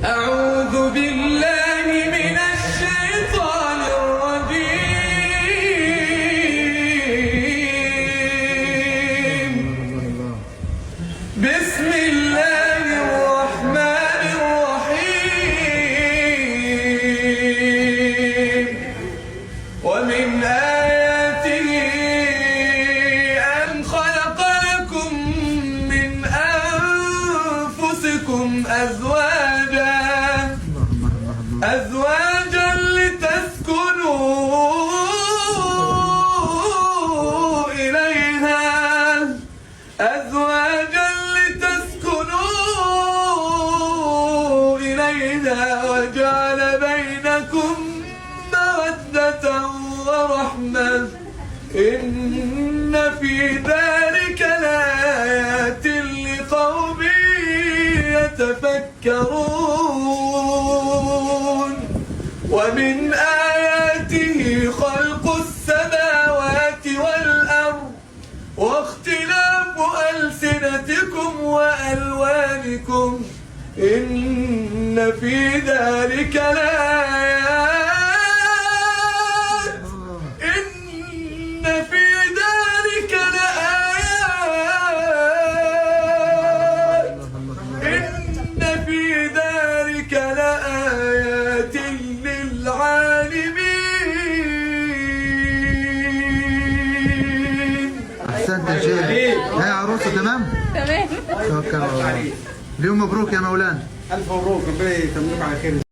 أعوذ بالله من الشيطان الرجيم. بسم الله الرحمن الرحيم. ومن آياته أن خلق لكم من أنفسكم أزواجا لتسكنوا إليها وجعل بينكم مودة ورحمة إن في ذلك لآيات لقوم يتفكرون. ومن آياته خلق السماوات والأرض واختلاف ألسنتكم وألوانكم إن في ذلك لآيات للعالمين. أحسنت يا شيخ. هاي عروسة تمام؟ تمام. توكل على الله. اليوم مبروك يا مولانا. ألف مبروك، ربنا يتمم على خير.